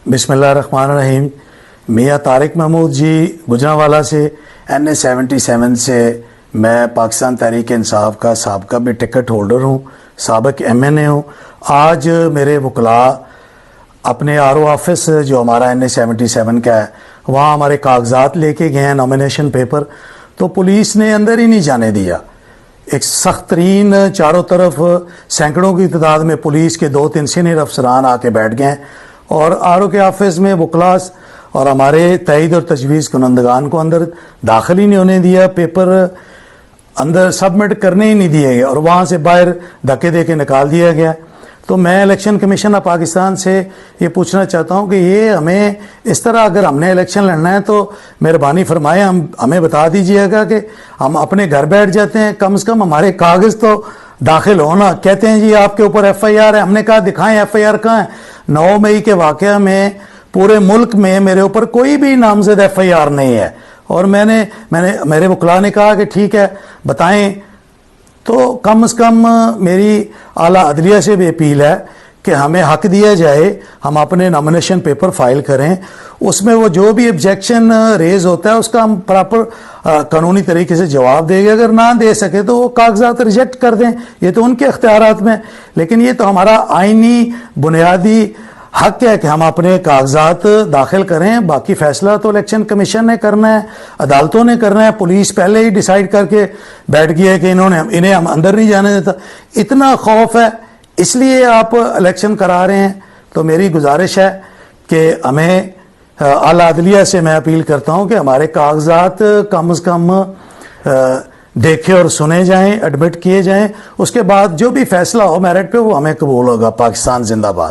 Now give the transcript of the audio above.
بسم اللہ الرحمن الرحیم. میاں طارق محمود جی گجرانوالہ سے NA-77 سے میں پاکستان تحریک انصاف کا سابقہ بھی ٹکٹ ہولڈر ہوں, سابق MNA ہوں. آج میرے وکلاء اپنے RO آفس جو ہمارا NA-77 کا ہے وہاں ہمارے کاغذات لے کے گئے ہیں, نامینیشن پیپر, تو پولیس نے اندر ہی نہیں جانے دیا. ایک سخت ترین چاروں طرف سینکڑوں کی تعداد میں پولیس کے 2-3 سینئر افسران آ کے بیٹھ گئے اور RO کے آفس میں وکلاء اور ہمارے تائید اور تجویز کنندگان کو اندر داخل ہی نہیں ہونے دیا, پیپر اندر سبمٹ کرنے ہی نہیں دیے گئے اور وہاں سے باہر دھکے دے کے نکال دیا گیا. تو میں الیکشن کمیشن آف پاکستان سے یہ پوچھنا چاہتا ہوں کہ یہ ہمیں اس طرح اگر ہم نے الیکشن لڑنا ہے تو مہربانی فرمائے ہمیں بتا دیجئے گا کہ ہم اپنے گھر بیٹھ جاتے ہیں, کم از کم ہمارے کاغذ تو داخل ہونا. کہتے ہیں جی آپ کے اوپر FIR ہے, ہم نے کہا دکھائیں FIR کہاں ہے. 9 مئی کے واقعہ میں پورے ملک میں میرے اوپر کوئی بھی نامزد FIR نہیں ہے, اور میرے وکلاء نے کہا کہ ٹھیک ہے بتائیں. تو کم از کم میری اعلیٰ عدلیہ سے بھی اپیل ہے کہ ہمیں حق دیا جائے, ہم اپنے نامینیشن پیپر فائل کریں, اس میں وہ جو بھی آبجیکشن ریز ہوتا ہے اس کا ہم پراپر قانونی طریقے سے جواب دیں گے. اگر نہ دے سکے تو وہ کاغذات ریجیکٹ کر دیں, یہ تو ان کے اختیارات میں, لیکن یہ تو ہمارا آئینی بنیادی حق ہے کہ ہم اپنے کاغذات داخل کریں. باقی فیصلہ تو الیکشن کمیشن نے کرنا ہے, عدالتوں نے کرنا ہے. پولیس پہلے ہی ڈیسائیڈ کر کے بیٹھ گئی ہے کہ انہیں ہم اندر نہیں جانے دیتا. اتنا خوف ہے اس لیے آپ الیکشن کرا رہے ہیں. تو میری گزارش ہے کہ ہمیں اعلیٰ عدلیہ سے میں اپیل کرتا ہوں کہ ہمارے کاغذات کم از کم دیکھے اور سنے جائیں, ایڈمٹ کیے جائیں, اس کے بعد جو بھی فیصلہ ہو میرٹ پہ وہ ہمیں قبول ہوگا. پاکستان زندہ باد.